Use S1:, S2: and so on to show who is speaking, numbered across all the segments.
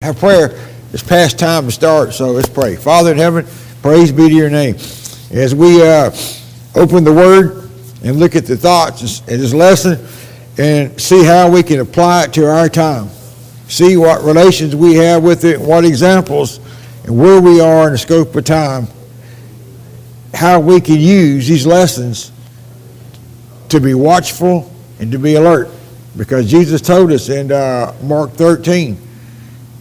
S1: Have prayer. It's past time to start, so let's pray. Father in heaven, praise be to your name. As we open the Word and look at the thoughts in this lesson and see how we can apply it to our time, see what relations we have with it, what examples, and where we are in the scope of time, how we can use these lessons to be watchful and to be alert. Because Jesus told us in Mark 13,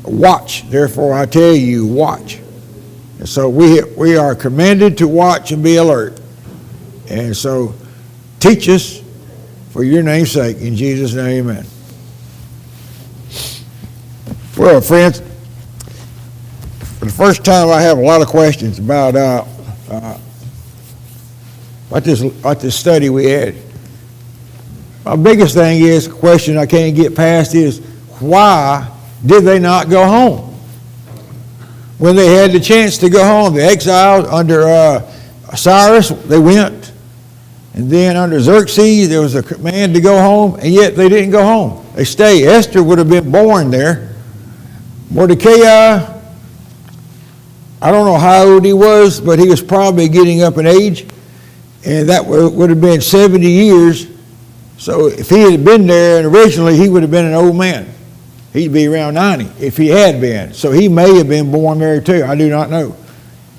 S1: watch, therefore I tell you, watch. And so we are commanded to watch and be alert. And so teach us for your name's sake. In Jesus' name, amen. Well, friends, for the first time I have a lot of questions about this study we had. My biggest thing is, question I can't get past is, why did they not go home? When they had the chance to go home, the exiles under Cyrus, they went. And then under Xerxes, there was a command to go home, and yet they didn't go home. They stayed. Esther would have been born there. Mordecai, I don't know how old he was, but he was probably getting up in age. And that would have been 70 years. So if he had been there, and originally he would have been an old man. He'd be around 90 if he had been. So he may have been born there too. I do not know.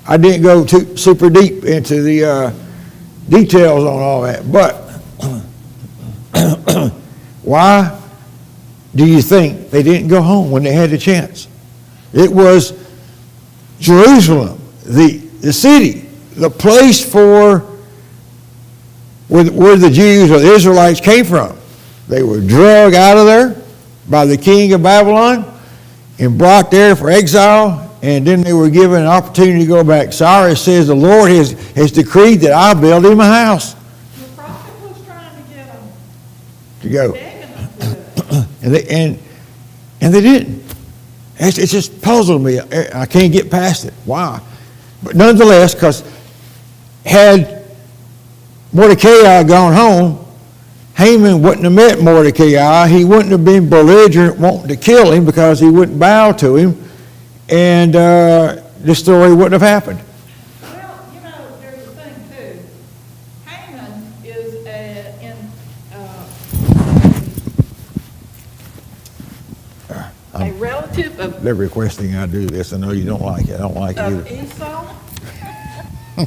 S1: I didn't go too super deep into the details on all that. But why do you think they didn't go home when they had the chance? It was Jerusalem, the city, the place for where the Jews or the Israelites came from. They were dragged out of there by the king of Babylon and brought there for exile, and then they were given an opportunity to go back. Cyrus says the Lord has decreed that I build him a house.
S2: The prophet was trying to get them
S1: to go.
S2: and
S1: and they didn't. It's just puzzled me. I can't get past it. Why? But nonetheless, because had Mordecai gone home, Haman wouldn't have met Mordecai. He wouldn't have been belligerent wanting to kill him because he wouldn't bow to him, and this story wouldn't have happened.
S2: Well, you know, there's a thing too. Haman is a relative of
S1: They're requesting I do this. I know you don't like it. I don't like it either.
S2: Esau. So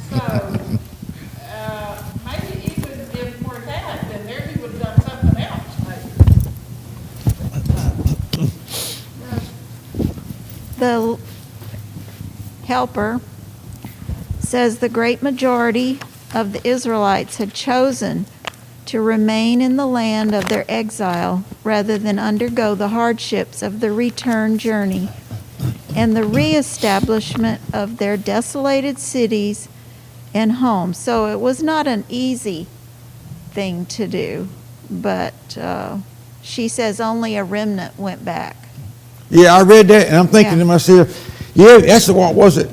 S2: maybe even if Mordecai had been there, he would have done something else. Maybe.
S3: The helper says the great majority of the Israelites had chosen to remain in the land of their exile rather than undergo the hardships of the return journey and the reestablishment of their desolated cities and homes. So it was not an easy thing to do, but she says only a remnant went back.
S1: Yeah, I read that, and I'm thinking to myself, yeah, that's the one. Was it?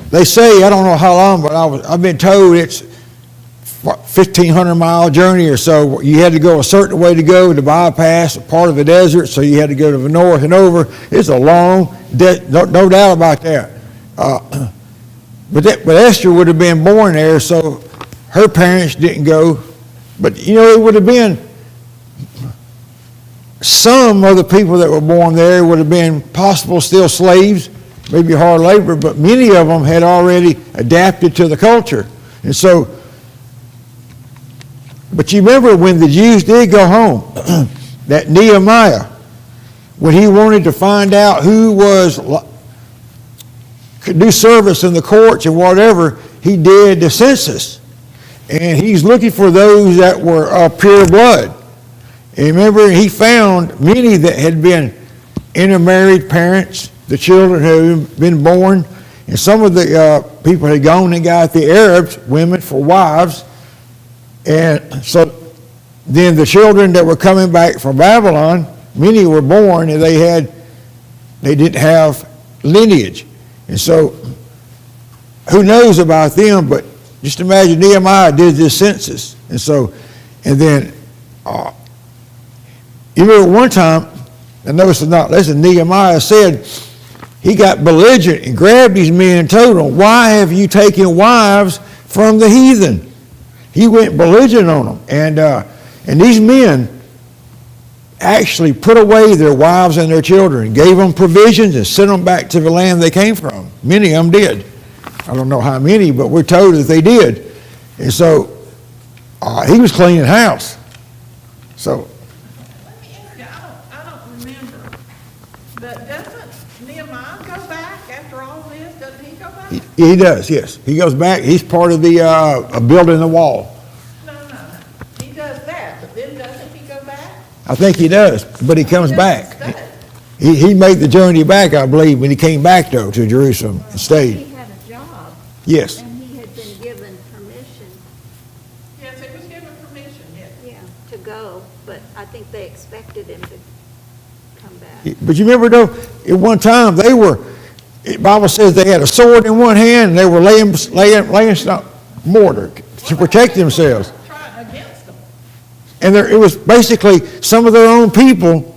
S1: They say, I don't know how long, but I've been told it's 1,500-mile journey or so. You had to go a certain way to go to bypass a part of the desert, so you had to go to the north and over. It's a long, no doubt about that. But Esther would have been born there, so her parents didn't go. But, you know, it would have been some of the people that were born there would have been possible still slaves, maybe hard labor, but many of them had already adapted to the culture. And so, but you remember when the Jews did go home, that Nehemiah, when he wanted to find out who could do service in the courts and whatever, he did the census. And he's looking for those that were of pure blood. And remember, he found many that had been intermarried parents, the children who had been born, and some of the people had gone and got the Arabs, women for wives. And so then the children that were coming back from Babylon, many were born and they didn't have lineage. And so who knows about them, but just imagine Nehemiah did this census. And then you remember one time, and notice not, listen, Nehemiah said, he got belligerent and grabbed these men and told them, why have you taken wives from the heathen? He went belligerent on them. And these men actually put away their wives and their children, gave them provisions, and sent them back to the land they came from. Many of them did. I don't know how many, but we're told that they did. And so he was cleaning house. So
S2: Let me ask you, I don't remember, but doesn't Nehemiah go back after all this? Doesn't he go back?
S1: he does, yes. He goes back. He's part of the building the wall.
S2: No. He does that, but then doesn't he go back?
S1: I think he does, but he comes
S2: He
S1: back.
S2: doesn't stay.
S1: He made the journey back, I believe, when he came back, though, to Jerusalem and stayed.
S4: He had a job,
S1: Yes.
S4: and he had been given permission,
S2: Yes, he was given permission, yes.
S4: to go, but I think they expected him to come back.
S1: But you remember, though, at one time, the Bible says they had a sword in one hand, and they were laying mortar to protect themselves.
S2: Trying against them.
S1: And it was basically some of their own people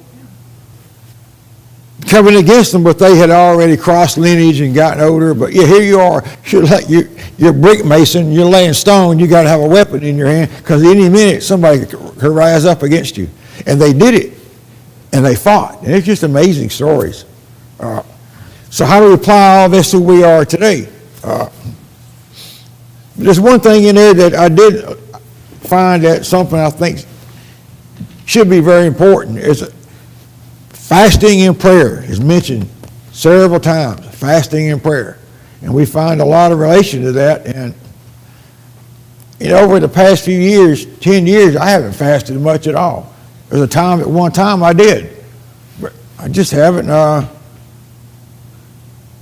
S1: coming against them, but they had already crossed lineage and gotten older. But yeah, here you are, you're a brick mason, you're laying stone, you got to have a weapon in your hand, because any minute somebody could rise up against you. And they did it, and they fought. And it's just amazing stories. So how do we apply all this to who we are today? There's one thing in there that I did find that something I think should be very important is fasting and prayer is mentioned several times, fasting and prayer. And we find a lot of relation to that. And over the past few years, 10 years, I haven't fasted much at all. There's at one time I did. But I just haven't.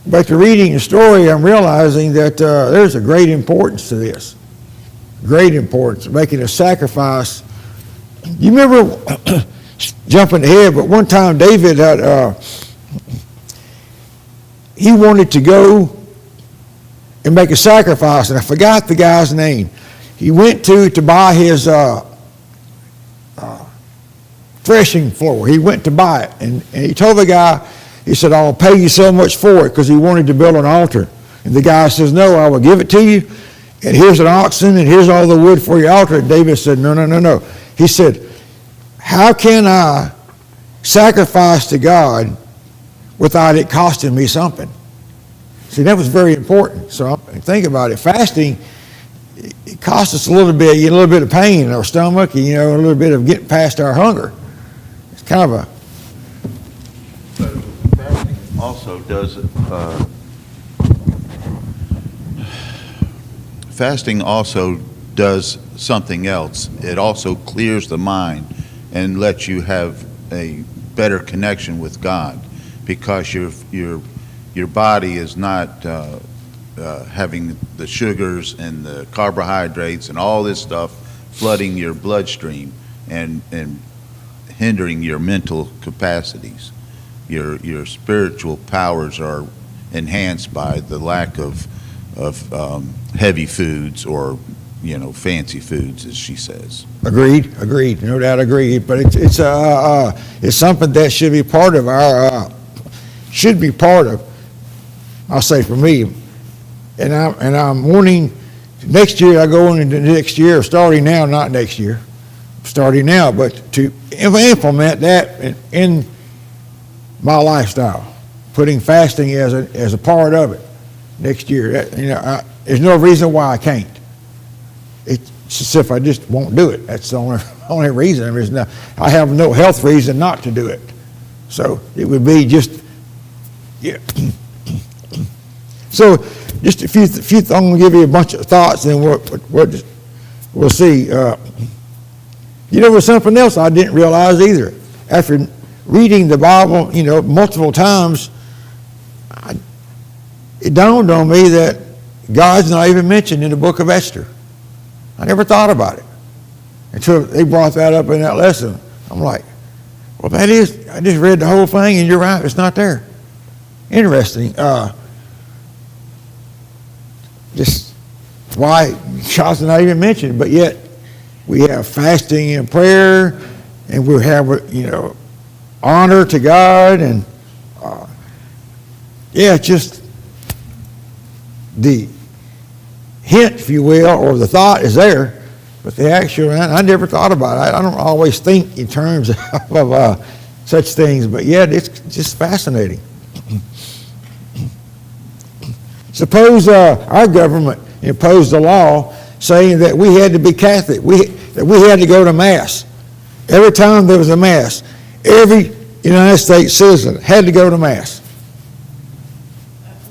S1: But to reading the story, I'm realizing that there's a great importance to this. Great importance, making a sacrifice. You remember, jumping ahead, but one time David he wanted to go and make a sacrifice, and I forgot the guy's name. He went to buy his threshing floor. He went to buy it, and he told the guy, he said, I'll pay you so much for it, because he wanted to build an altar. And the guy says, no, I will give it to you, and here's an oxen, and here's all the wood for your altar. And David said, no. He said, how can I sacrifice to God without it costing me something? See, that was very important. So think about it. Fasting, it costs us a little bit of pain in our stomach, a little bit of getting past our hunger. It's kind of a...
S5: Fasting also does something else. It also clears the mind and lets you have a better connection with God, because your body is not having the sugars and the carbohydrates and all this stuff flooding your bloodstream and hindering your mental capacities. Your spiritual powers are enhanced by the lack of heavy foods or fancy foods, as she says. Agreed,
S1: no doubt agreed. But it's something that should be part of I'll say for me, and I'm wanting next year. I go into next year, starting now, not next year, starting now, but to implement that in my lifestyle, putting fasting as a part of it next year. There's no reason why I can't. It's just if I just won't do it. That's the only reason. I have no health reason not to do it. So it would be just, yeah. So just a few. I'm going to give you a bunch of thoughts, and we'll see. There's something else I didn't realize either. After reading the Bible, multiple times, it dawned on me that God's not even mentioned in the book of Esther. I never thought about it until they brought that up in that lesson. I'm like, well, I just read the whole thing, and you're right, it's not there. Interesting. Just why God's not even mentioned, but yet we have fasting and prayer, and we have, honor to God, and yeah, just the hint, if you will, or the thought is there, but the actual, I never thought about it. I don't always think in terms of such things, but yet it's just fascinating. Suppose our government imposed a law saying that we had to be Catholic, that we had to go to Mass. Every time there was a Mass, every United States citizen had to go to Mass.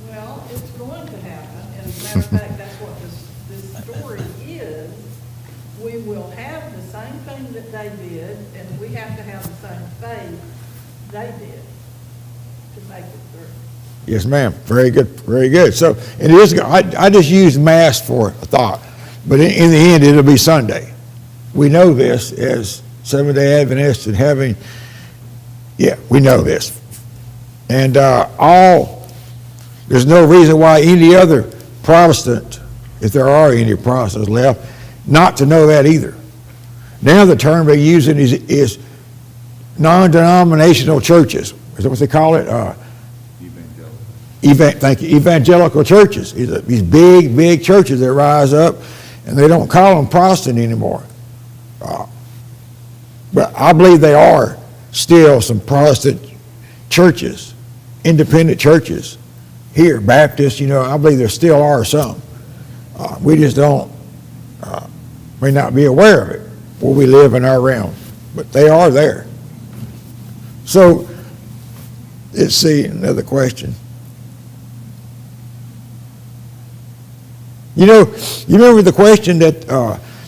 S2: Well, it's going to happen, and as a matter of fact, that's what this story is. We will have the same thing that they did, and we have to have the same faith they did to make it through.
S1: Yes, ma'am. Very good, very good. So, and it is, I just use Mass for a thought, but in the end, it'll be Sunday. We know this as Seventh-day Adventists and having, yeah, we know this. And there's no reason why any other Protestant, if there are any Protestants left, not to know that either. Now the term they're using is non-denominational churches. Is that what they call it? Thank you. Evangelical churches. These big, big churches that rise up, and they don't call them Protestant anymore. But I believe they are still some Protestant churches, independent churches here, Baptists, I believe there still are some. We just don't, may not be aware of it where we live in our realm, but they are there. So, let's see, another question. You remember the question that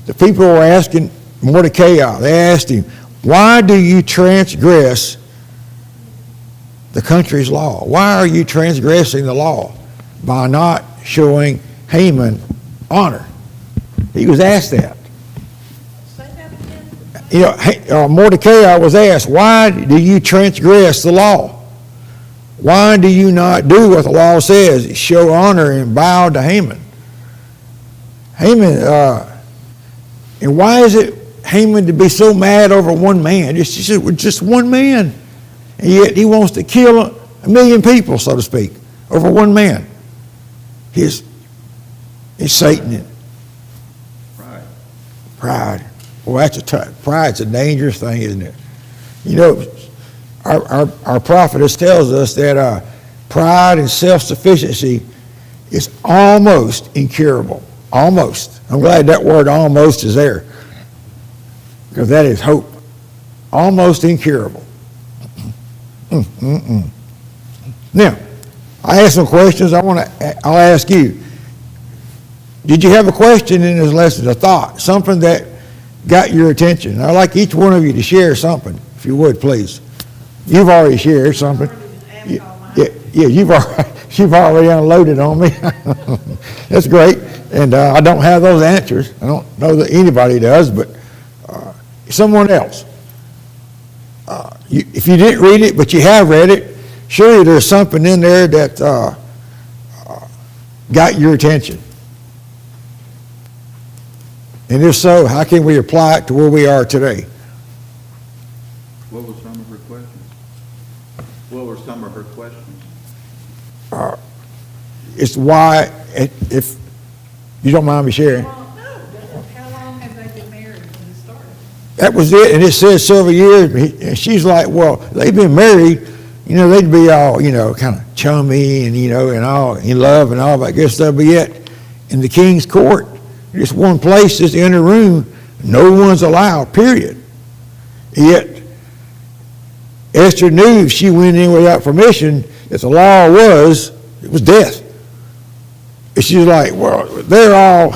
S1: the people were asking Mordecai? They asked him, why do you transgress the country's law? Why are you transgressing the law by not showing Haman honor? He was asked that.
S2: Say that again.
S1: Mordecai was asked, why do you transgress the law? Why do you not do what the law says, show honor and bow to Haman? And why is it Haman to be so mad over one man? Just one man. And yet he wants to kill a million people, so to speak, over one man. It's Satan. Pride. Well, pride's a dangerous thing, isn't it? Our prophetess tells us that pride and self-sufficiency is almost incurable. Almost. I'm glad that word almost is there, because that is hope. Almost incurable. Now, I asked some questions. I'll ask you. Did you have a question in this lesson, a thought, something that got your attention? I'd like each one of you to share something, if you would, please. You've already shared something. Yeah, you've already unloaded on me. That's great. And I don't have those answers. I don't know that anybody does, but someone else. If you didn't read it, but you have read it, surely there's something in there that got your attention. And if so, how can we apply it to where we are today?
S6: What were some of her questions?
S1: It's why, if you don't mind me sharing.
S2: How long have they been married when it started?
S1: That was it, and it says several years. And she's like, well, they've been married, they'd be all, kind of chummy and, and all in love and all that good stuff. But yet, in the king's court, just one place, just in a room, no one's allowed, period. Yet, Esther knew if she went in without permission, that the law was death. And she's like, well, they're all,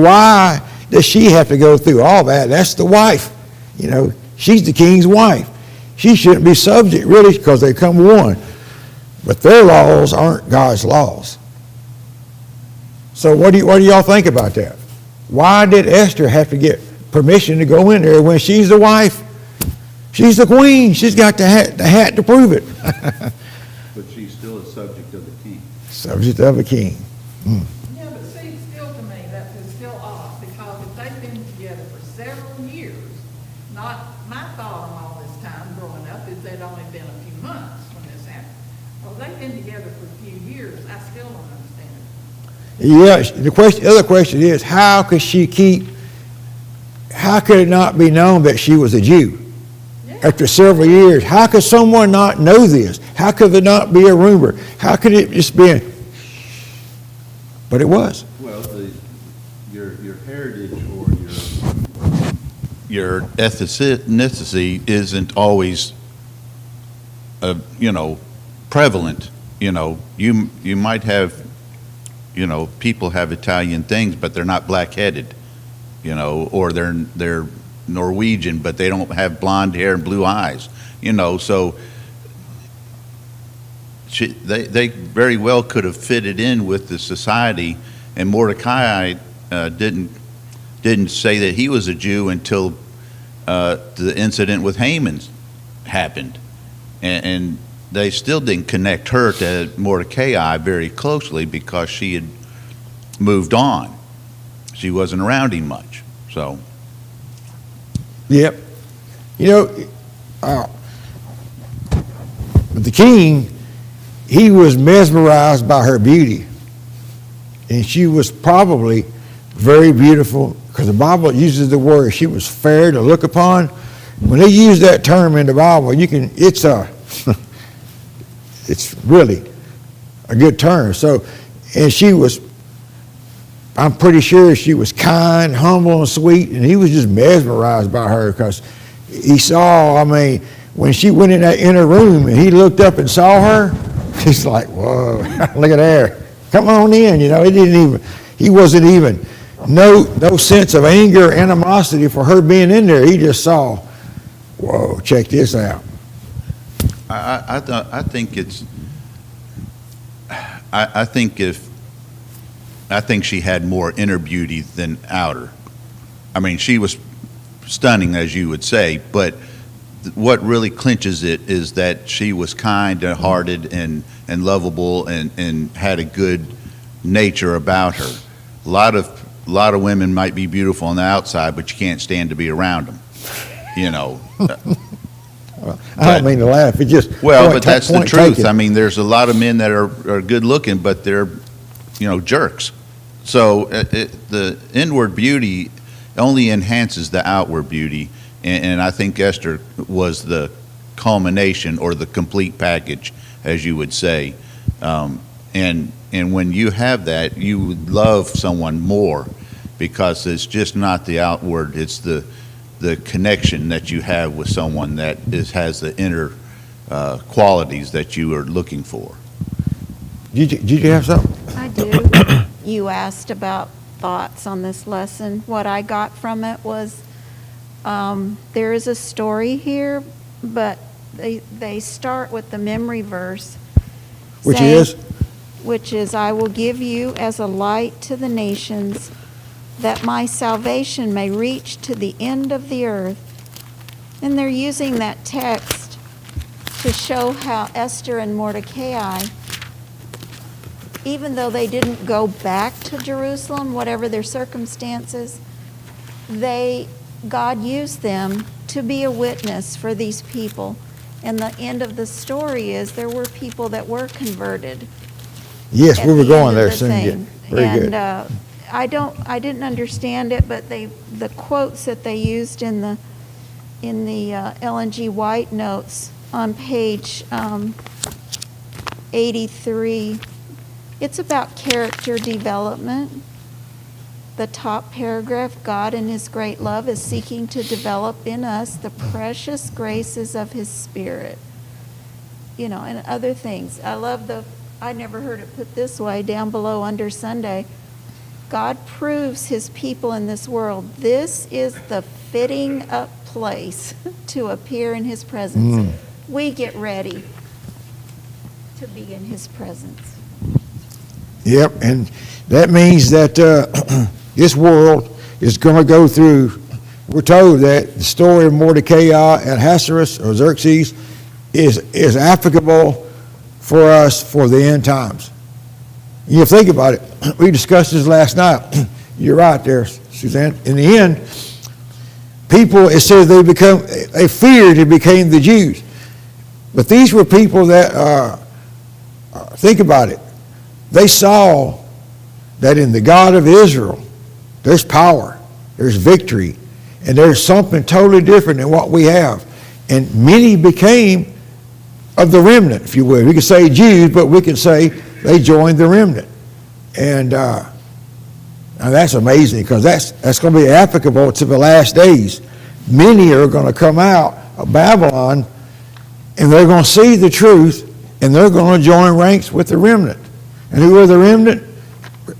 S1: why does she have to go through all that? That's the wife. She's the king's wife. She shouldn't be subject, really, because they come one. But their laws aren't God's laws. So what do y'all think about that? Why did Esther have to get permission to go in there when she's the wife? She's the queen. She's got the hat to prove it.
S6: But she's still a subject of the king.
S1: Subject of a king.
S2: Yeah, but see, still to me, that is still odd, because if they've been together for several years, my thought on all this time growing up is they'd only been a few months when this happened. Well, they've been together for a few years, I still don't understand it.
S1: Yeah, the other question is, how could it not be known that she was a Jew? After several years, how could someone not know this? How could there not be a rumor? How could it just be? But it was.
S6: Well, your heritage or
S5: Your ethnicity isn't always, prevalent. You might have, people have Italian things, but they're not black-headed, or they're Norwegian, but they don't have blonde hair and blue eyes, so they very well could have fitted in with the society, and Mordecai didn't say that he was a Jew until the incident with Haman happened, and they still didn't connect her to Mordecai very closely because she had moved on. She wasn't around him much, so.
S1: Yep. The king, he was mesmerized by her beauty. And she was probably very beautiful, because the Bible uses the word, she was fair to look upon. When they use that term in the Bible, it's really a good term. So, and I'm pretty sure she was kind, humble, and sweet, and he was just mesmerized by her because he saw, when she went in that inner room and he looked up and saw her, he's like, whoa, look at there. Come on in, he wasn't even, no sense of anger or animosity for her being in there. He just saw, whoa, check this out.
S5: I think she had more inner beauty than outer. She was stunning, as you would say, but what really clinches it is that she was kind-hearted and lovable and had a good nature about her. A lot of women might be beautiful on the outside, but you can't stand to be around them.
S1: I don't mean to laugh. It just
S5: but that's the truth. There's a lot of men that are good looking, but they're jerks. So the inward beauty only enhances the outward beauty, and I think Esther was the culmination or the complete package, as you would say. And when you have that, you love someone more because it's just not the outward, it's the connection that you have with someone that has the inner qualities that you are looking for.
S1: Did you have something?
S3: I do. You asked about thoughts on this lesson. What I got from it was there is a story here, but they start with the memory verse.
S1: Which is,
S3: I will give you as a light to the nations, that my salvation may reach to the end of the earth. And they're using that text to show how Esther and Mordecai, even though they didn't go back to Jerusalem, whatever their circumstances, God used them to be a witness for these people. And the end of the story is there were people that were converted.
S1: Yes, we were going there soon. Very good.
S3: I didn't understand it, but the quotes that they used in the Ellen G. White notes on page 83, it's about character development. The top paragraph, God in His great love is seeking to develop in us the precious graces of His Spirit. And other things. I never heard it put this way, down below under Sunday. God proves His people in this world. This is the fitting up place to appear in His presence. We get ready to be in His presence.
S1: Yep, and that means that this world is going to go through, we're told that the story of Mordecai and Ahasuerus or Xerxes is applicable for us for the end times. You think about it. We discussed this last night. You're right there, Suzanne. In the end, people, it says they feared and became the Jews. But these were people that, think about it, They saw that in the God of Israel, there's power, there's victory, and there's something totally different than what we have. And many became of the remnant, if you will. We could say Jews, but we could say they joined the remnant. And now that's amazing, because that's going to be applicable to the last days. Many are going to come out of Babylon, and they're going to see the truth, and they're going to join ranks with the remnant. And who are the remnant?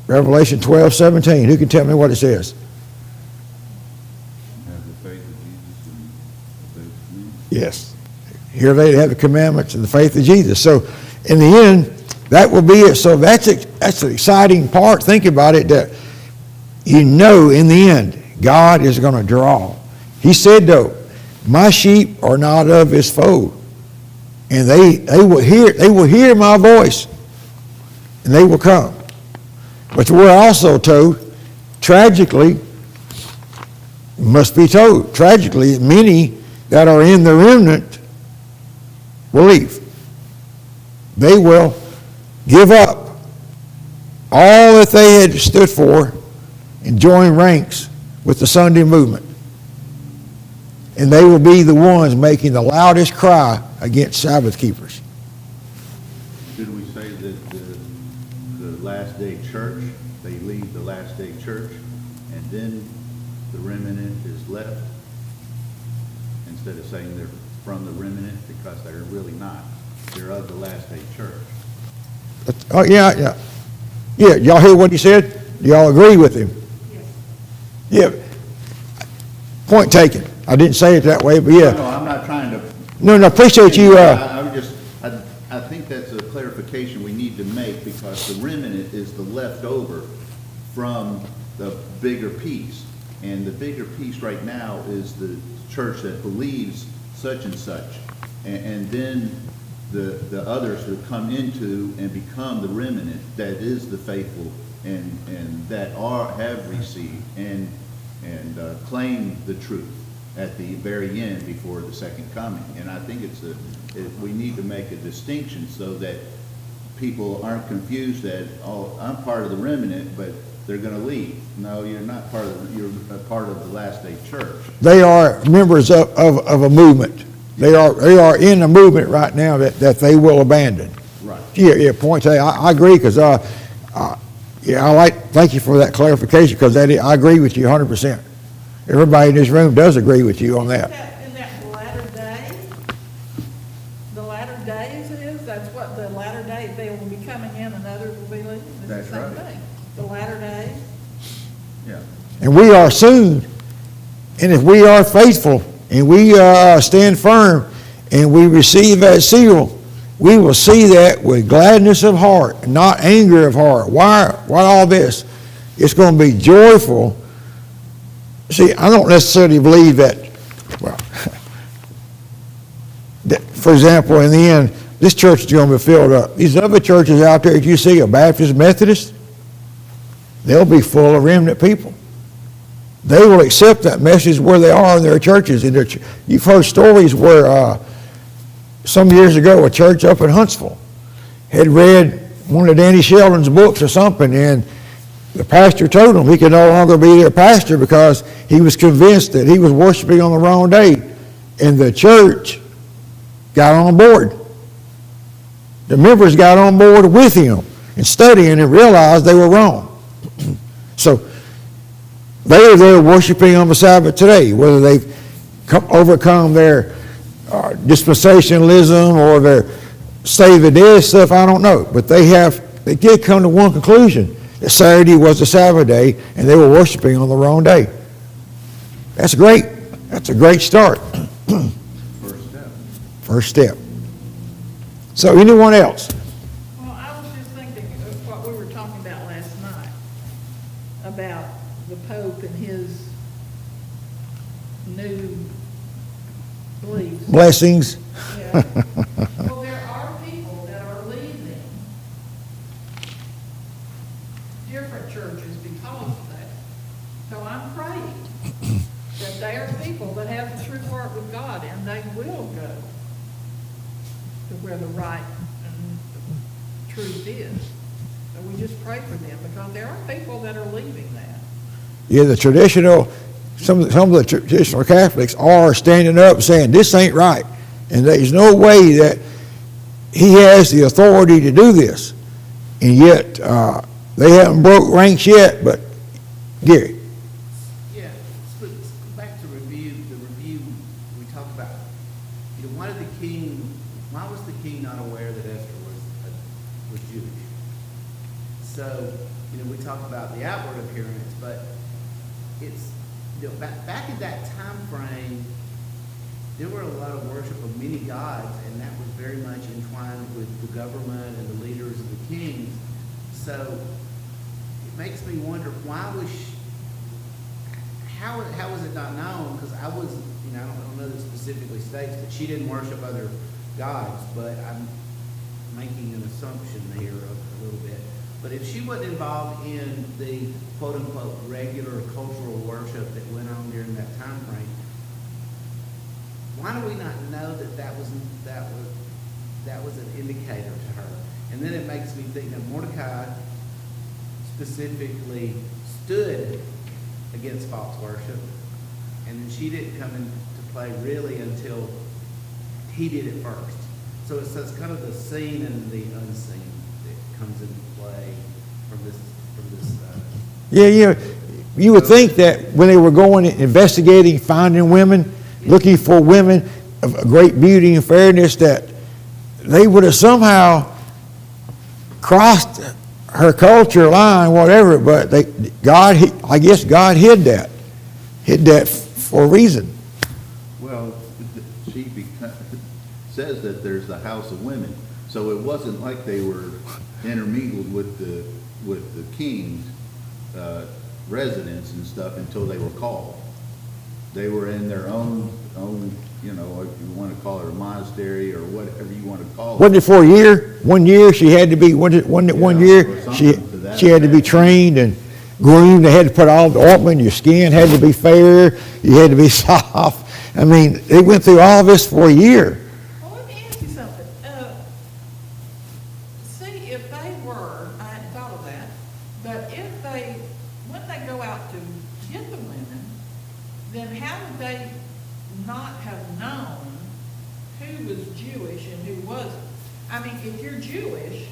S1: Revelation 12:17. Who can tell me what it says?
S6: Have the faith of Jesus and the faith of me.
S1: Yes. Here they have the commandments and the faith of Jesus. So in the end, that will be it. So that's the exciting part. Think about it, that you know in the end, God is going to draw. He said, though, my sheep are not of his fold. And they will hear my voice, and they will come. But we're also told, tragically, must be told, tragically, many that are in the remnant will leave. They will give up all that they had stood for and join ranks with the Sunday movement. And they will be the ones making the loudest cry against Sabbath keepers.
S6: Should we say that the last day church, they leave the last day church, and then the remnant is left, instead of saying they're from the remnant, because they're really not. They're of the last day church.
S1: Oh, yeah. Y'all hear what he said? Do y'all agree with him?
S2: Yes.
S1: Yeah. Point taken. I didn't say it that way, but yeah.
S6: No, I'm not trying to.
S1: No, appreciate you.
S6: I think that's a clarification we need to make, because the remnant is the leftover from the bigger piece. And the bigger piece right now is the church that believes such and such. And then the others who come into and become the remnant that is the faithful and that have received and claim the truth at the very end before the second coming. And I think we need to make a distinction so that people aren't confused that, oh, I'm part of the remnant, but they're going to leave. No, you're not part of you're a part of the last day church.
S1: They are members of a movement. They are in a movement right now that they will abandon.
S6: Right.
S1: Yeah, point taken. I agree, because thank you for that clarification, because I agree with you 100%. Everybody in this room does agree with you on that.
S2: Isn't that the latter day? The latter days is, that's what the latter day, they will be coming in and others will be leaving. It's
S6: That's
S2: the same
S6: right.
S2: thing. The latter days.
S6: Yeah.
S1: And we are soon. And if we are faithful and we stand firm and we receive that seal, we will see that with gladness of heart, not anger of heart. Why all this? It's going to be joyful. See, I don't necessarily believe that, for example, in the end, this church is going to be filled up. These other churches out there that you see, a Baptist, Methodist, they'll be full of remnant people. They will accept that message where they are in their churches. You've heard stories where some years ago a church up in Huntsville had read one of Danny Sheldon's books or something, and the pastor told him he could no longer be their pastor because he was convinced that he was worshiping on the wrong day. And the church got on board. The members got on board with him and studying and realized they were wrong. So they are there worshiping on the Sabbath today, whether they've overcome their dispensationalism or their save the dead stuff, I don't know. But they did come to one conclusion, that Saturday was the Sabbath day and they were worshiping on the wrong day. That's great. That's a great start.
S6: First step.
S1: First step. So anyone else?
S2: Well, I was just thinking of what we were talking about last night, about the Pope and his new beliefs.
S1: Blessings.
S2: Yeah. Well, there are people that are leaving different churches because of that. So I'm praying that they are people that have the true heart with God, and they will go to where the right and the truth is. And we just pray for them, because there are people that are leaving that.
S1: Yeah, the traditional, some of the traditional Catholics are standing up saying, this ain't right. And there's no way that he has the authority to do this. And yet, they haven't broke ranks yet, but Gary.
S7: Yeah, but back to the review, we talked about, why was the king not aware that Esther was Jewish? So, we talk about the outward appearance, but it's, back in that time frame, there were a lot of worship of many gods, and that was very much entwined with the government and the leaders of the kings. So it makes me wonder, why was how was it not known? Because I don't know that specifically states that she didn't worship other gods, but I'm making an assumption here a little bit. But if she wasn't involved in the quote-unquote regular cultural worship that went on during that time frame, why do we not know that was an indicator to her? And then it makes me think that Mordecai specifically stood against false worship, and then she didn't come into play really until he did it first. So it's kind of the seen and the unseen that comes into play from this.
S1: Yeah, you would think that when they were going and investigating, finding women, looking for women of great beauty and fairness, that they would have somehow crossed her culture line, whatever, but I guess God hid that for a reason.
S6: Well, she says that there's the house of women, so it wasn't like they were intermingled with the king's residence and stuff until they were called. They were in their own, if you want to call it a monastery or whatever you want to call it.
S1: Wasn't it for a year? 1 year she had to be, one year she had to be trained and groomed. They had to put all the ointment in your skin, had to be fair, you had to be soft. I mean, they went through all this for a year.
S2: Well, let me ask you something. See, if they were, I hadn't thought of that, but when they go out to get the women, then how would they not have known who was Jewish and who wasn't? I mean, if you're Jewish,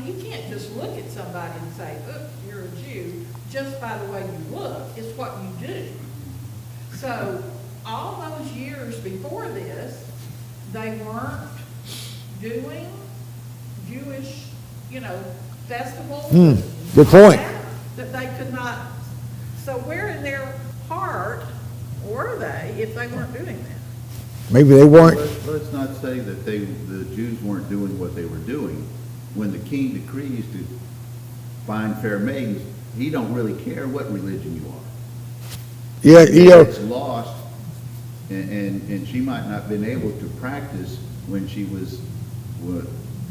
S2: you can't just look at somebody and say, oh, you're a Jew, just by the way you look. It's what you do. So all those years before this, they weren't doing Jewish, festivals.
S1: Good point.
S2: That they could not. So where in their heart were they if they weren't doing that?
S1: Maybe they weren't.
S6: Let's not say that the Jews weren't doing what they were doing. When the king decrees to find fair maidens, he don't really care what religion you are.
S1: Yeah,
S6: It's lost, and she might not have been able to practice when she was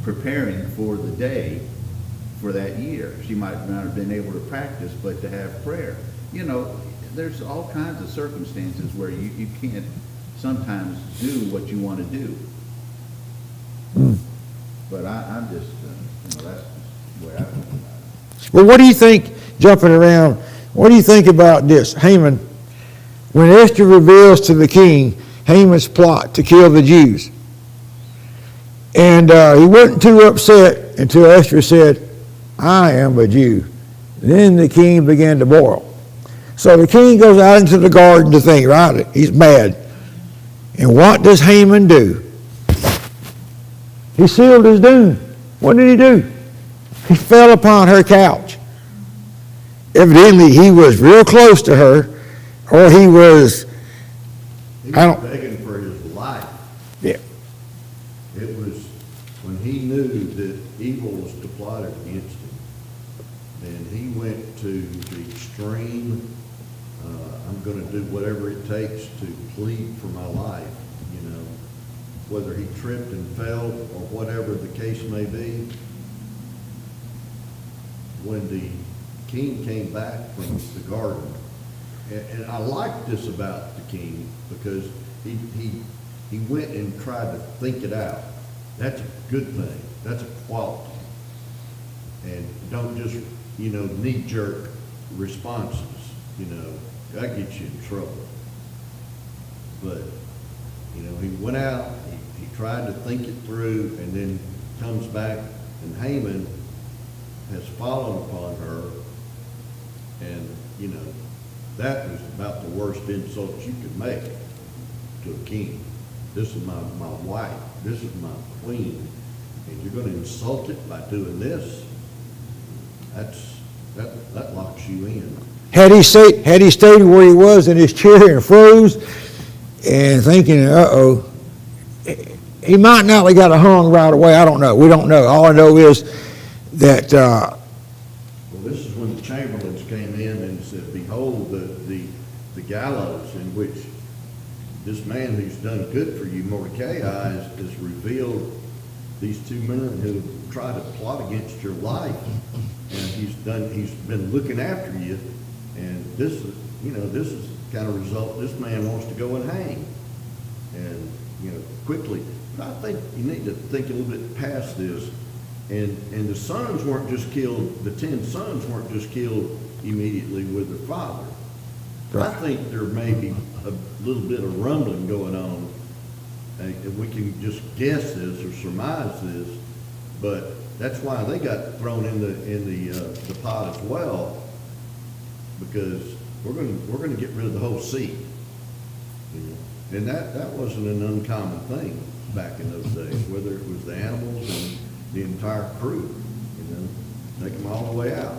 S6: preparing for the day for that year. She might not have been able to practice, but to have prayer. There's all kinds of circumstances where you can't sometimes do what you want to do. But I'm just, that's the way I think about it.
S1: Well, what do you think, jumping around, what do you think about this? Haman, when Esther reveals to the king Haman's plot to kill the Jews, and he wasn't too upset until Esther said, I am a Jew. Then the king began to boil. So the king goes out into the garden to think, right? He's mad. And what does Haman do? He sealed his doom. What did he do? He fell upon her couch. Evidently, he was real close to her, or he was
S8: begging for his life.
S1: Yeah.
S8: It was when he knew that evil was to plot against him, and he went to the extreme, I'm going to do whatever it takes to plead for my life, whether he tripped and fell or whatever the case may be. When the king came back from the garden, and I like this about the king because he went and tried to think it out. That's a good thing. That's a quality. And don't just, knee-jerk responses, that gets you in trouble. But, he went out, he tried to think it through, and then comes back, and Haman has fallen upon her, and, that was about the worst insult you could make to a king. This is my wife, this is my queen, and you're gonna insult it by doing this? That locks you in.
S1: Had he stayed where he was in his chair and froze and thinking, uh-oh, he might not have got hung right away. I don't know. We don't know. All I know is that,
S8: Well, this is when the chamberlains came in and said, behold, the gallows in which this man who's done good for you, Mordecai, has revealed these two men who tried to plot against your life. And he's been looking after you. And this is kind of result, this man wants to go and hang. And, quickly. But I think you need to think a little bit past this. And the sons weren't just killed, the 10 sons weren't just killed immediately with their father. I think there may be a little bit of rumbling going on. And we can just guess this or surmise this, but that's why they got thrown in the pot as well, because we're going to get rid of the whole seat. And that wasn't an uncommon thing back in those days, whether it was the animals and the entire crew, take them all the way out.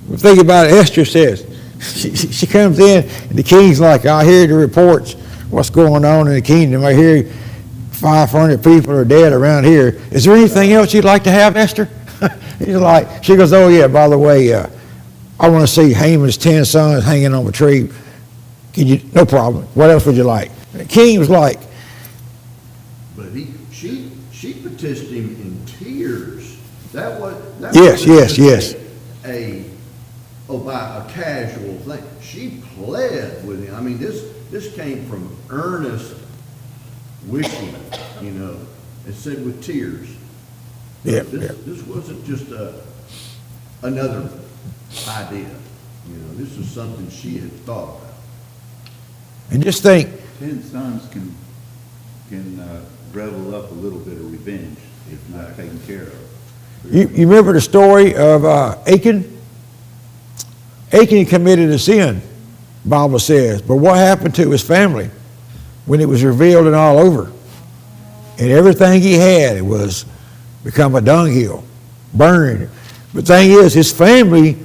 S1: well, think about it, Esther says, she comes in, and the king's like, I hear the reports, what's going on in the kingdom. I hear 500 people are dead around here. Is there anything else you'd like to have, Esther? She goes, oh yeah, by the way, I want to see Haman's 10 sons hanging on a tree. No problem. What else would you like? And the king was like,
S8: But she petitioned him in tears. That
S1: Yes,
S8: wasn't
S1: yes.
S8: by a casual thing. She pled with him. I mean, this came from earnest wishing, and said with tears.
S1: Yeah,
S8: This wasn't just another idea. This was something she had thought about.
S1: and just think,
S6: 10 sons can revel up a little bit of revenge if not taken care of.
S1: you remember the story of Achan? Achan committed a sin, Bible says, but what happened to his family when it was revealed and all over? And everything he had was become a dunghill, burned. But the thing is, his family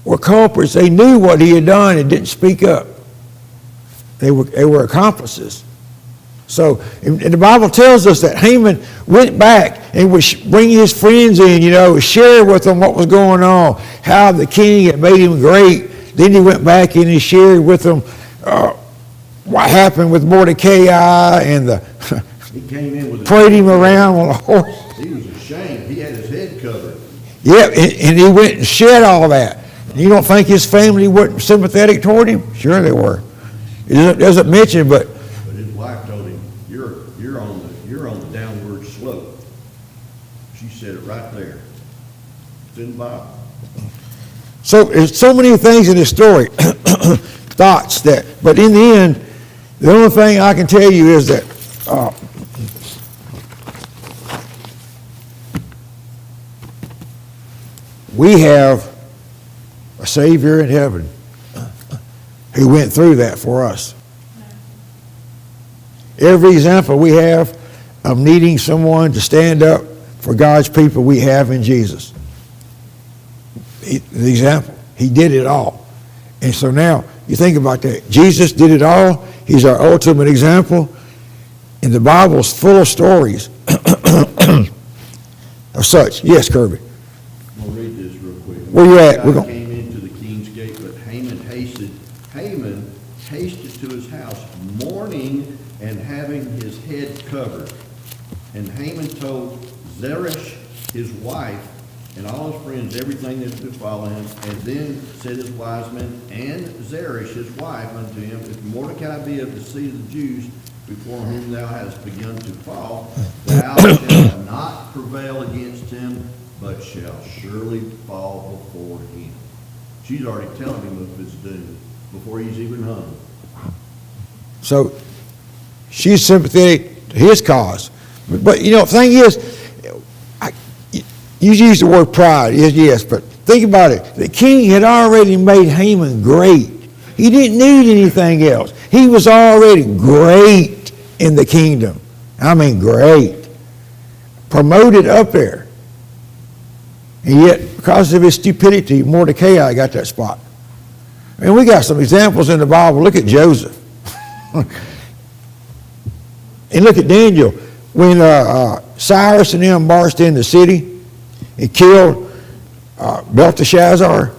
S1: were culprits. They knew what he had done and didn't speak up. They were accomplices. So, and the Bible tells us that Haman went back and would bring his friends in, share with them what was going on, how the king had made him great. Then he went back and he shared with them what happened with Mordecai and
S8: He came in with
S1: prayed him around on a horse.
S8: He was ashamed. He had his head covered.
S1: Yep, and he went and shared all that. You don't think his family wasn't sympathetic toward him? Sure they were. It doesn't mention, but
S8: His wife told him, "You're on the downward slope." She said it right there. It's in the Bible.
S1: so there's so many things in this story, thoughts that. But in the end, the only thing I can tell you is that we have a Savior in heaven who went through that for us. Every example we have of needing someone to stand up for God's people we have in Jesus. The example, he did it all. And so now, you think about that. Jesus did it all. He's our ultimate example. And the Bible's full of stories of such. Yes, Kirby.
S8: I'm going to read this real quick.
S1: Where you at?
S8: Mordecai came into the king's gate, but Haman hasted to his house, mourning and having his head covered. And Haman told Zeresh, his wife, and all his friends everything that had befallen him. And then said his wise men and Zeresh, his wife, unto him, If Mordecai be of the seed of the Jews, before whom thou hast begun to fall, thou shalt not prevail against him, but shall surely fall before him. She's already telling him of his doom before he's even hung.
S1: So she's sympathetic to his cause. But you know, the thing is, you use the word pride, yes, but think about it. The king had already made Haman great. He didn't need anything else. He was already great in the kingdom. I mean, great. Promoted up there. And yet, because of his stupidity, Mordecai got that spot. And we got some examples in the Bible. Look at Joseph. And look at Daniel. When Cyrus and them marched in the city and killed Belteshazzar,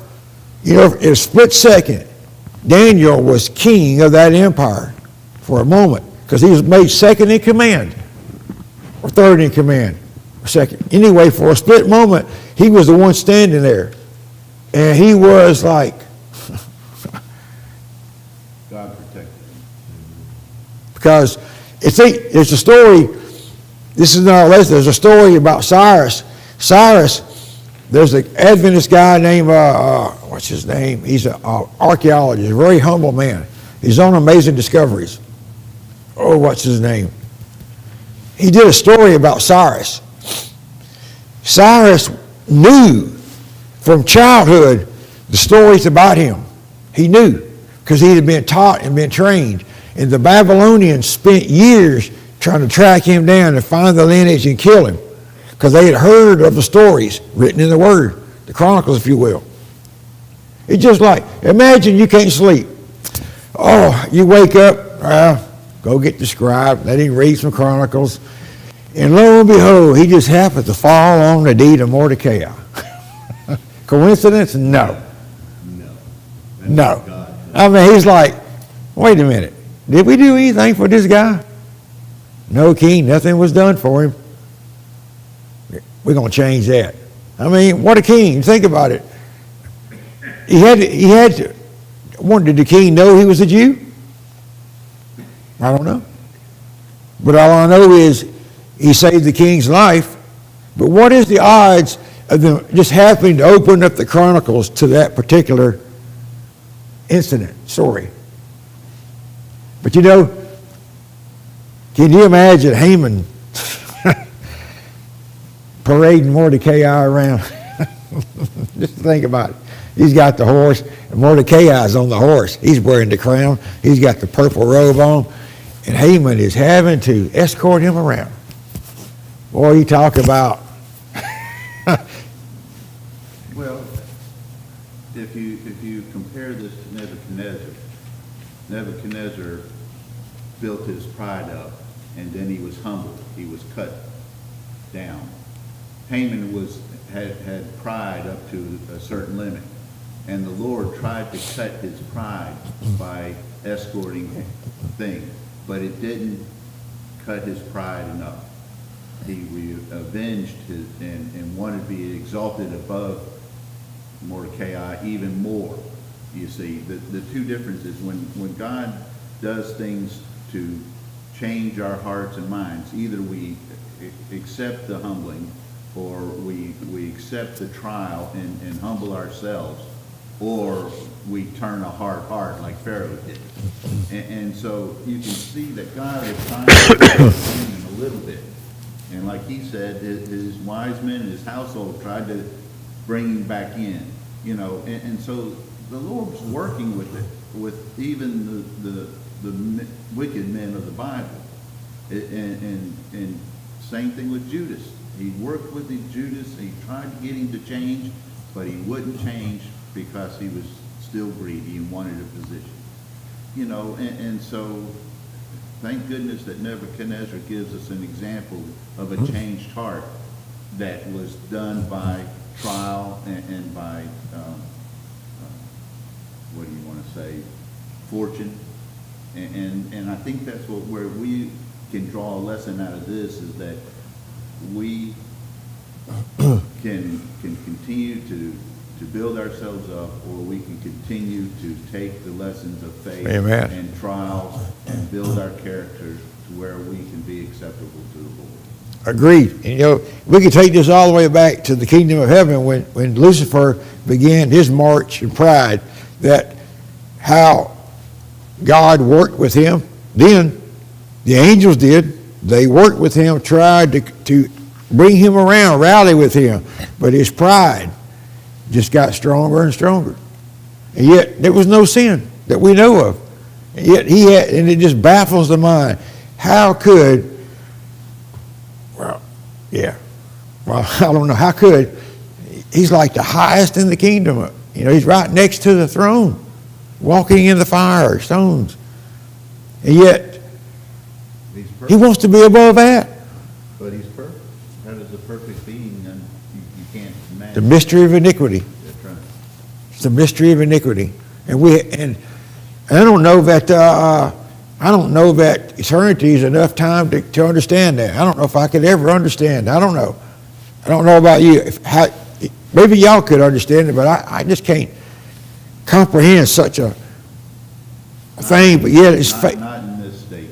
S1: you know, in a split second, Daniel was king of that empire for a moment because he was made second in command or third in command or second. Anyway, for a split moment, he was the one standing there. And he was like,
S6: God protected him.
S1: because it's a story, this is not a lesson, there's a story about Cyrus. Cyrus, there's an Adventist guy named, what's his name? He's an archaeologist, a very humble man. He's on Amazing Discoveries. Oh, what's his name? He did a story about Cyrus. Cyrus knew from childhood the stories about him. He knew because he had been taught and been trained. And the Babylonians spent years trying to track him down and find the lineage and kill him because they had heard of the stories written in the Word, the Chronicles, if you will. It's just like, imagine you can't sleep. Oh, you wake up, go get the scribe, let him read some Chronicles, and lo and behold, he just happens to fall on the deed of Mordecai. Coincidence? No.
S8: No. That's
S1: No.
S8: God.
S1: I mean, he's like, wait a minute. Did we do anything for this guy? No, king, nothing was done for him. We're going to change that. I mean, what a king. Think about it. He had to. Did the king know he was a Jew? I don't know. But all I know is he saved the king's life. But what is the odds of them just happening to open up the Chronicles to that particular incident, story? But you know, can you imagine Haman parading Mordecai around? Just think about it. He's got the horse, and Mordecai's on the horse. He's wearing the crown. He's got the purple robe on, and Haman is having to escort him around. Boy, you talk about.
S6: Well, if you compare this to Nebuchadnezzar built his pride up, and then he was humbled. He was cut down. Haman had pride up to a certain limit, and the Lord tried to cut his pride by escorting things, but it didn't cut his pride enough. He avenged his and wanted to be exalted above Mordecai even more. You see, the two differences, when God does things to change our hearts and minds, either we accept the humbling or we accept the trial and humble ourselves, or we turn a hard heart like Pharaoh did. And so you can see that God is trying to bring him a little bit. And like he said, his wise men and his household tried to bring him back in, you know. And so the Lord's working with it, with even the wicked men of the Bible. And same thing with Judas. He worked with Judas. He tried to get him to change, but he wouldn't change because he was still greedy and wanted a position. You know, and so thank goodness that Nebuchadnezzar gives us an example of a changed heart that was done by trial and by, what do you want to say, fortune. And I think that's where we can draw a lesson out of this, is that we can continue to build ourselves up, or we can continue to take the lessons of faith
S1: Amen.
S6: and trials and build our character to where we can be acceptable to the Lord.
S1: Agreed. And, you know, we could take this all the way back to the kingdom of heaven when Lucifer began his march in pride, that how God worked with him. Then the angels did. They worked with him, tried to bring him around, rally with him. But his pride just got stronger and stronger. And yet there was no sin that we know of. And yet he had, and it just baffles the mind. How could, well, I don't know, how could, he's like the highest in the kingdom. You know, he's right next to the throne, walking in the fire, stones. And yet,
S6: He's
S1: he
S6: perfect,
S1: wants to be above that.
S6: but he's perfect. How does a perfect being, and you can't imagine?
S1: The mystery of iniquity.
S6: That's right.
S1: It's the mystery of iniquity. And I don't know that eternity is enough time to understand that. I don't know if I could ever understand. I don't know. I don't know about you. Maybe y'all could understand it, but I just can't comprehend such a thing. But yet it's
S6: Not in this state,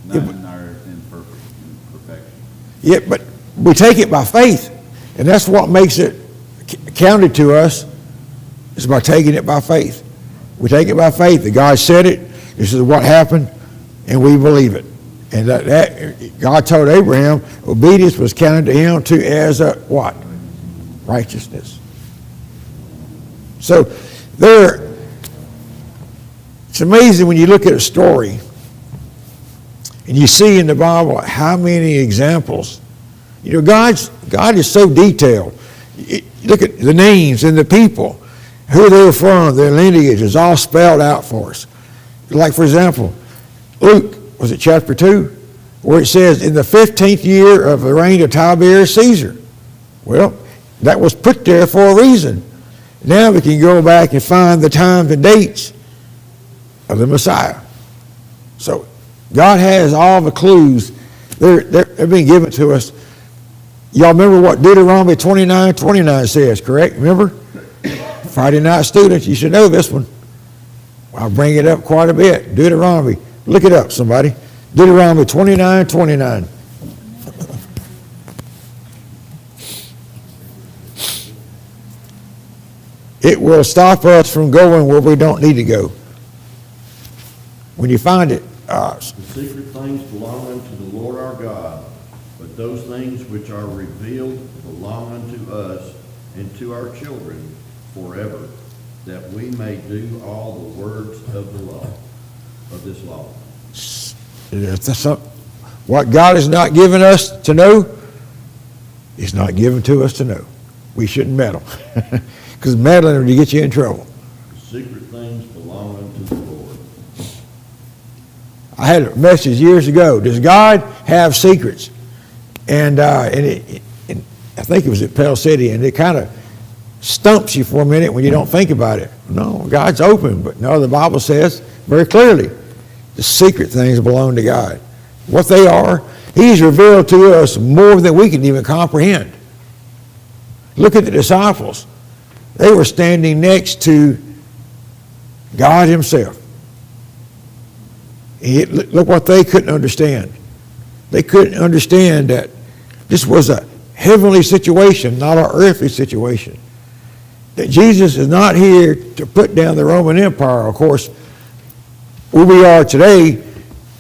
S6: not in our imperfection.
S1: Yeah, but we take it by faith, and that's what makes it counted to us, is by taking it by faith. We take it by faith that God said it, this is what happened, and we believe it. And that God told Abraham, obedience was counted to him as a what? Righteousness. So it's amazing when you look at a story and you see in the Bible how many examples. You know, God is so detailed. You look at the names and the people, who they were from, their lineage is all spelled out for us. Like, for example, Luke, was it chapter 2, where it says, in the 15th year of the reign of Tiberius Caesar. Well, that was put there for a reason. Now we can go back and find the times and dates of the Messiah. So God has all the clues. They're being given to us. Y'all remember what Deuteronomy 29:29 says, correct? Remember? Friday night students, you should know this one. I'll bring it up quite a bit. Deuteronomy. Look it up, somebody. Deuteronomy 29:29. It will stop us from going where we don't need to go. When you find it,
S8: The secret things belong unto the Lord our God, but those things which are revealed belong unto us and to our children forever, that we may do all the words of the law, of this law.
S1: what God has not given us to know, is not given to us to know. We shouldn't meddle, because meddling will get you in trouble.
S8: The secret things belong unto the Lord.
S1: I had a message years ago. Does God have secrets? And I think it was at Pell City, and it kind of stumps you for a minute when you don't think about it. No, God's open, but no, the Bible says very clearly, the secret things belong to God. What they are, He's revealed to us more than we can even comprehend. Look at the disciples. They were standing next to God Himself. Look what they couldn't understand. They couldn't understand that this was a heavenly situation, not an earthly situation. That Jesus is not here to put down the Roman Empire. Of course, where we are today,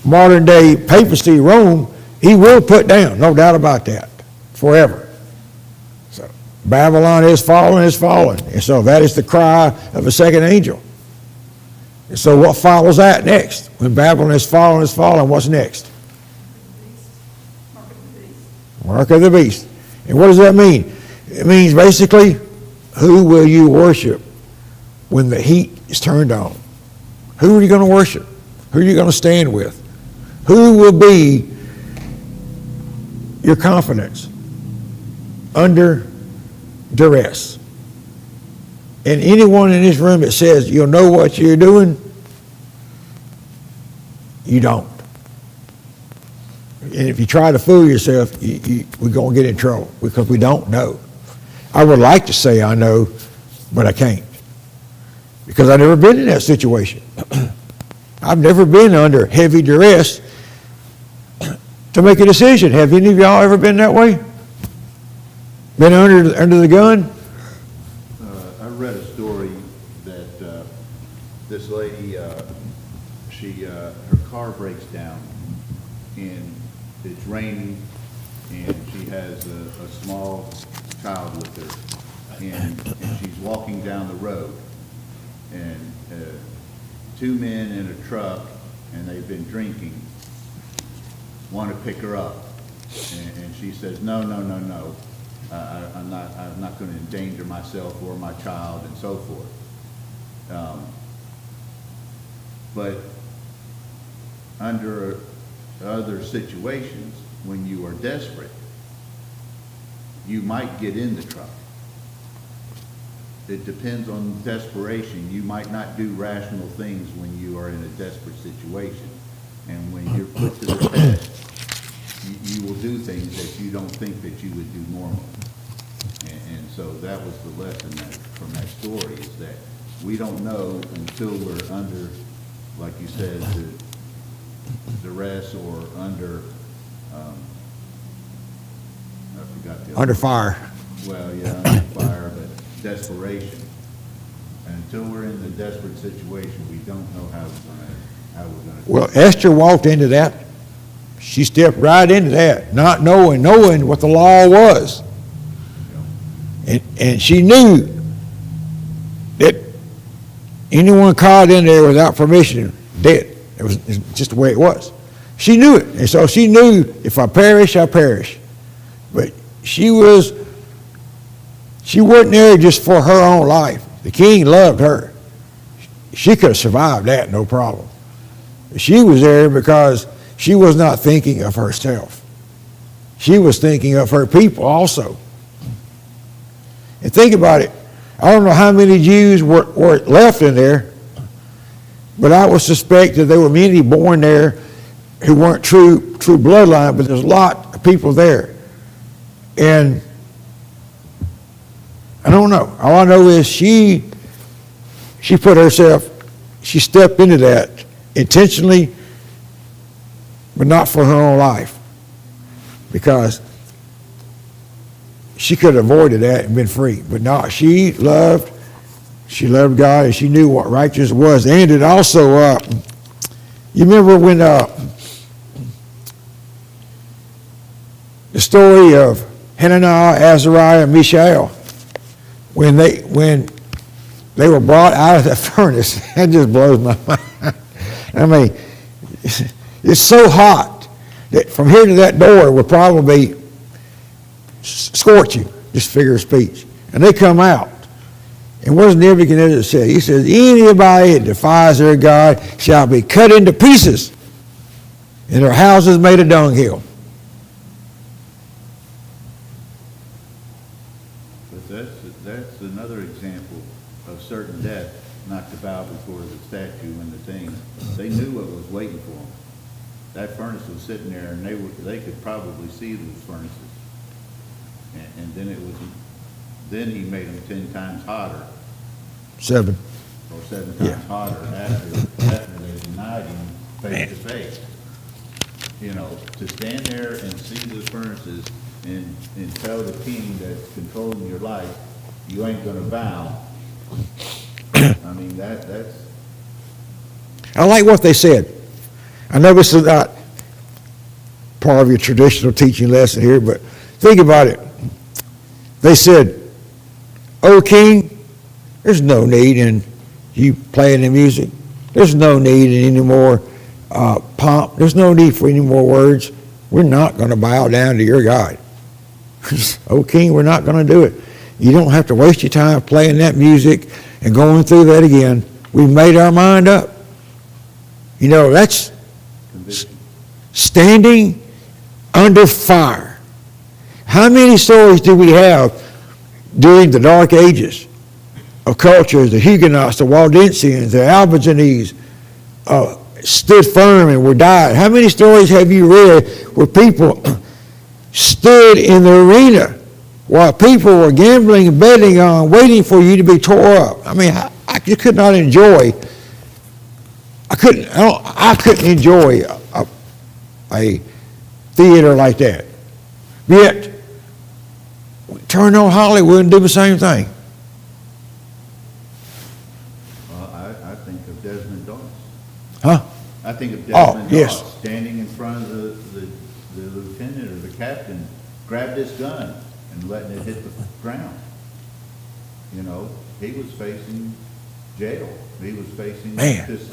S1: modern day papacy, Rome, He will put down, no doubt about that, forever. So Babylon is fallen, and so that is the cry of a second angel. And so what follows that next? When Babylon is fallen, what's next? Mark of the beast. And what does that mean? It means basically, who will you worship when the heat is turned on? Who are you going to worship? Who are you going to stand with? Who will be your confidence under duress? And anyone in this room that says you'll know what you're doing, you don't. And if you try to fool yourself, we're going to get in trouble because we don't know. I would like to say I know, but I can't, because I've never been in that situation. I've never been under heavy duress to make a decision. Have any of y'all ever been that way? Been under the gun?
S6: I read a story that this lady, her car breaks down, and it's raining, and she has a small child with her, and she's walking down the road, and two men in a truck, and they've been drinking, want to pick her up, and she says, no, I'm not going to endanger myself or my child and so forth. But under other situations, when you are desperate, you might get in the truck. It depends on desperation. You might not do rational things when you are in a desperate situation. And when you're put to the test, you will do things that you don't think that you would do normally. And so that was the lesson from that story, is that we don't know until we're under, like you said, the duress or under, I forgot the other.
S1: Under fire.
S6: Well, yeah, under fire, but desperation. And until we're in the desperate situation, we don't know how we're gonna.
S1: Well, Esther walked into that. She stepped right into that, not knowing what the law was. And she knew that anyone caught in there without permission, dead. It's just the way it was. She knew it. And so she knew, if I perish, I perish. But she wasn't there just for her own life. The king loved her. She could have survived that, no problem. She was there because she was not thinking of herself. She was thinking of her people also. And think about it. I don't know how many Jews were left in there, but I would suspect that there were many born there who weren't true bloodline, but there's a lot of people there. And I don't know. All I know is she put herself, she stepped into that intentionally, but not for her own life, because she could have avoided that and been free. But no, she loved God, and she knew what righteousness was. And it also, you remember when the story of Hananiah, Azariah, and Mishael, when they were brought out of that furnace, that just blows my mind. I mean, it's so hot that from here to that door would probably scorch you, just figure of speech. And they come out. And what does Nebuchadnezzar say? He says, anybody that defies their God shall be cut into pieces, and their houses made a dunghill.
S6: But that's another example of certain death, not to bow before the statue and the thing. They knew what was waiting for them. That furnace was sitting there, and they could probably see those furnaces. And then he made them 10 times hotter.
S1: 7.
S6: Or 7 times hotter after they denied him face to face. You know, to stand there and see the furnaces and tell the king that's controlling your life, you ain't gonna bow. I mean, that's.
S1: I like what they said. I know this is not part of your traditional teaching lesson here, but think about it. They said, "O king, there's no need in you playing the music. There's no need in any more pomp. There's no need for any more words. We're not going to bow down to your God. O king, we're not going to do it. You don't have to waste your time playing that music and going through that again. We've made our mind up." You know, that's standing under fire. How many stories do we have during the Dark Ages of cultures, the Huguenots, the Waldensians, the Albigenses, stood firm and were died? How many stories have you read where people stood in the arena while people were gambling and betting on, waiting for you to be tore up? I mean, I could not enjoy. I couldn't enjoy a theater like that. Yet, turn on Hollywood and do the same thing.
S6: Well, I think of Desmond Doss.
S1: Huh?
S6: I think of
S1: Oh,
S6: Desmond
S1: yes.
S6: Doss standing in front of the lieutenant or the captain, grabbed his gun and letting it hit the ground. You know, he was facing jail. He was facing
S1: Man.
S6: this,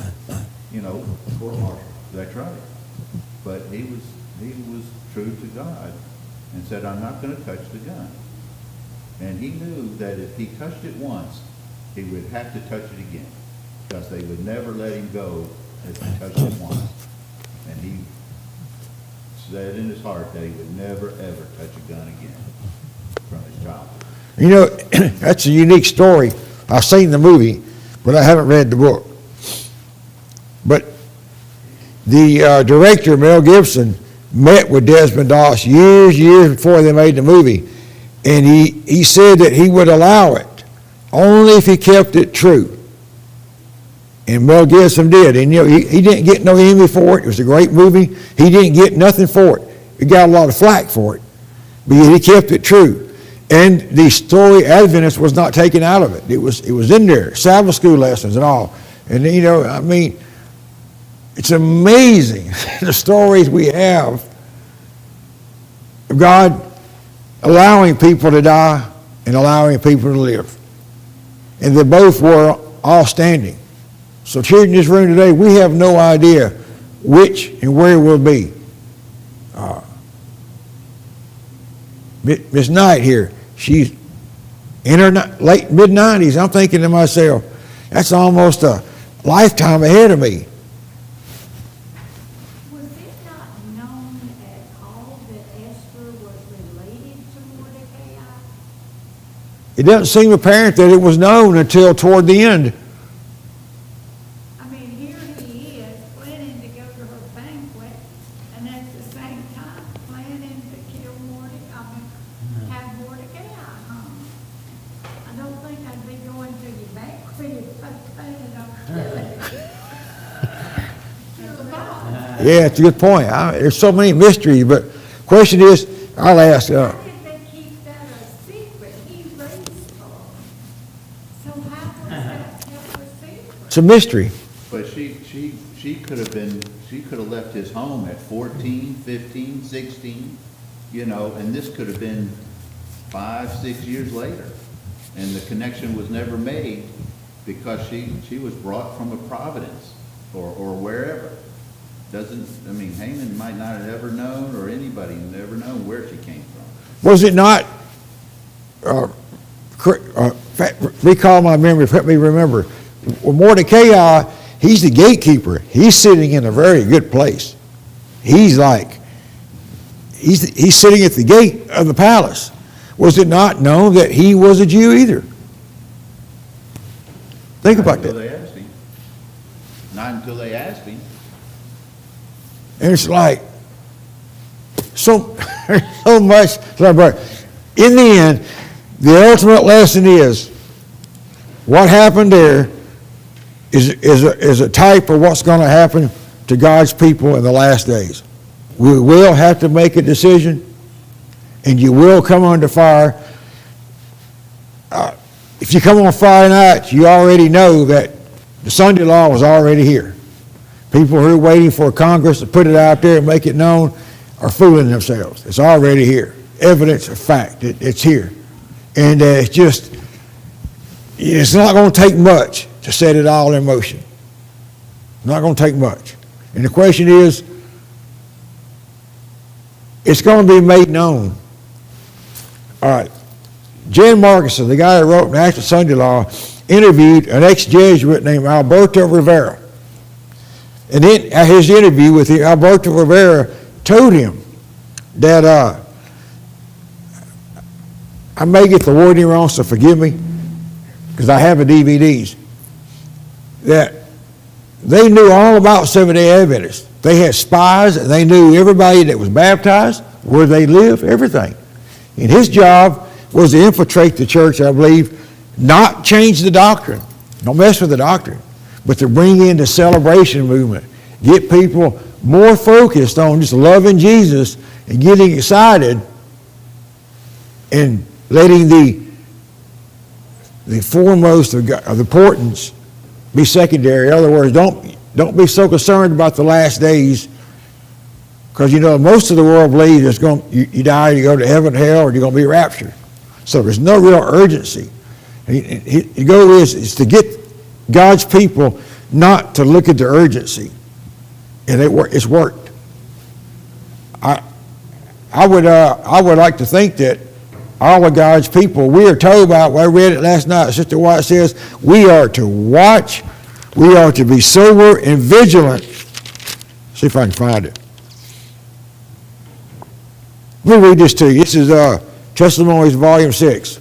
S6: court-martial. That's right. But he was true to God and said, I'm not going to touch the gun. And he knew that if he touched it once, he would have to touch it again, because they would never let him go if he touched it once. And he said in his heart that he would never, ever touch a gun again from his childhood.
S1: You know, that's a unique story. I've seen the movie, but I haven't read the book. But the director, Mel Gibson, met with Desmond Doss years before they made the movie. And he said that he would allow it only if he kept it true. And Mel Gibson did. And he didn't get no Emmy for it. It was a great movie. He didn't get nothing for it. He got a lot of flack for it. But yet he kept it true. And the story Adventist was not taken out of it. It was in there, Sabbath school lessons and all. And it's amazing the stories we have of God allowing people to die and allowing people to live. And they both were all standing. So here in this room today, we have no idea which and where we'll be. Miss Knight here, she's in her late mid-90s. I'm thinking to myself, that's almost a lifetime ahead of me.
S4: Was it not known at all that Esther was related to Mordecai?
S1: It doesn't seem apparent that it was known until toward the end.
S4: I mean, here he is planning to go to her banquet, and at the same time planning to kill have Mordecai home. I don't think I'd be going to your banquet if I was planning on killing him.
S1: Yeah, it's a good point. There's so many mysteries, but question is, I'll ask.
S4: How did they keep that a secret? He raised her. So how was that kept a secret?
S1: It's a mystery.
S6: But she could have left his home at 14, 15, 16, and this could have been 5, 6 years later. And the connection was never made because she was brought from a Providence or wherever. Haman might not have ever known, or anybody never known where she came from.
S1: Was it not, recall my memory, let me remember, Mordecai, he's the gatekeeper. He's sitting in a very good place. He's sitting at the gate of the palace. Was it not known that he was a Jew either? Think about that.
S6: Not until they asked him.
S1: And it's like, so much. In the end, the ultimate lesson is, what happened there is a type of what's going to happen to God's people in the last days. We will have to make a decision, and you will come under fire. If you come on Friday night, you already know that the Sunday law was already here. People who are waiting for Congress to put it out there and make it known are fooling themselves. It's already here. Evidence of fact. It's here. And it's not going to take much to set it all in motion. Not going to take much. And the question is, it's going to be made known. All right. Jan Markison, the guy that wrote National Sunday Law, interviewed an ex-Jesuit named Alberto Rivera. And in his interview with him, Alberto Rivera told him that, I may get the wording wrong, so forgive me, because I have the DVDs, that they knew all about Seventh-day Adventists. They had spies, and they knew everybody that was baptized, where they lived, everything. And his job was to infiltrate the church, I believe, not change the doctrine, don't mess with the doctrine, but to bring in the celebration movement, get people more focused on just loving Jesus and getting excited and letting the foremost of importance be secondary. In other words, don't be so concerned about the last days, because you know most of the world believes it's going you die, you go to heaven, hell, or you're going to be raptured. So there's no real urgency. The goal is to get God's people not to look at the urgency, and it's worked. I would like to think that all of God's people, we are told about, I read it last night, Sister White says, we are to watch, we are to be sober and vigilant. See if I can find it. Let me read this to you. This is Testimonies, Volume 6.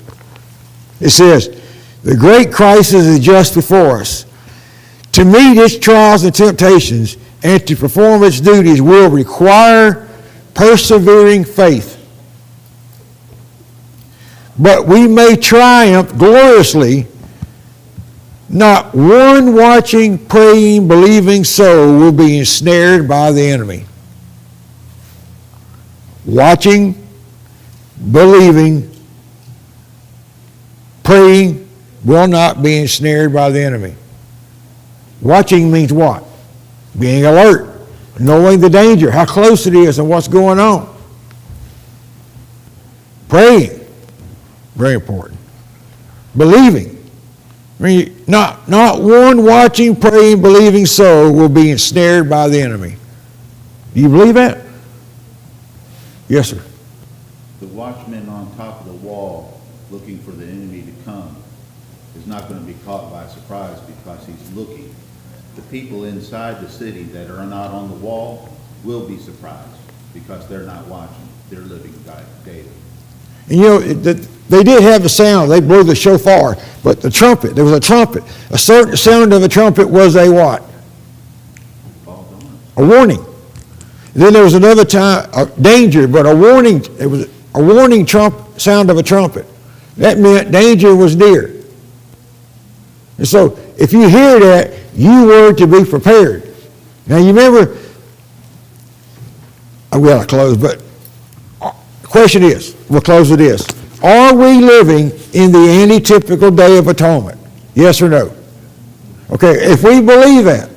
S1: It says, the great crisis is just before us. To meet its trials and temptations and to perform its duties will require persevering faith. But we may triumph gloriously. Not one watching, praying, believing soul will be ensnared by the enemy. Watching, believing, praying will not be ensnared by the enemy. Watching means what? Being alert, knowing the danger, how close it is and what's going on. Praying, very important. Believing. I mean, not one watching, praying, believing soul will be ensnared by the enemy. Do you believe that? Yes, sir.
S6: The watchman on top of the wall looking for the enemy to come is not going to be caught by surprise because he's looking. The people inside the city that are not on the wall will be surprised because they're not watching. They're living daily.
S1: And you know, they did have a sound. They blew the shofar, but the trumpet, there was a trumpet. A certain sound of a trumpet was a what? A warning. Then there was another time, danger, but a warning. It was a warning sound of a trumpet. That meant danger was near. And so, if you hear that, you were to be prepared. Now, you remember, we got to close, but the question is, we'll close with this. Are we living in the anti-typical Day of Atonement? Yes or no? Okay, if we believe that,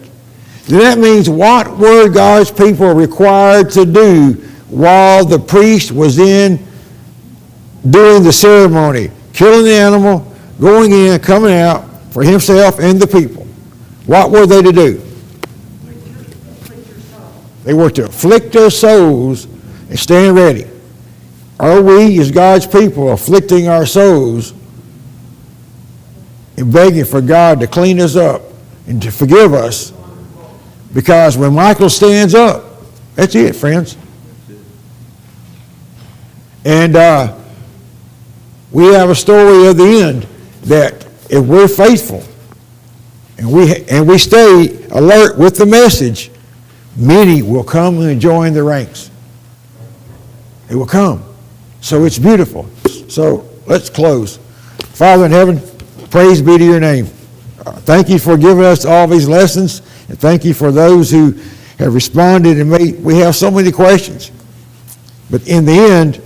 S1: then that means what were God's people required to do while the priest was in doing the ceremony, killing the animal, going in, coming out for himself and the people? What were they to do? They were to afflict their souls and stand ready. Are we, as God's people, afflicting our souls and begging for God to clean us up and to forgive us? Because when Michael stands up, that's it, friends. And we have a story of the end that if we're faithful and we stay alert with the message, many will come and join the ranks. They will come. So it's beautiful. So let's close. Father in heaven, praise be to your name. Thank you for giving us all these lessons, and thank you for those who have responded. And we have so many questions. But in the end,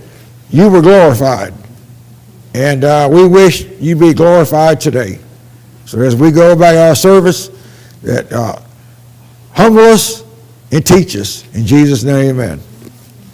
S1: you were glorified. And we wish you be glorified today. So as we go about our service, that humble us and teach us. In Jesus' name, amen.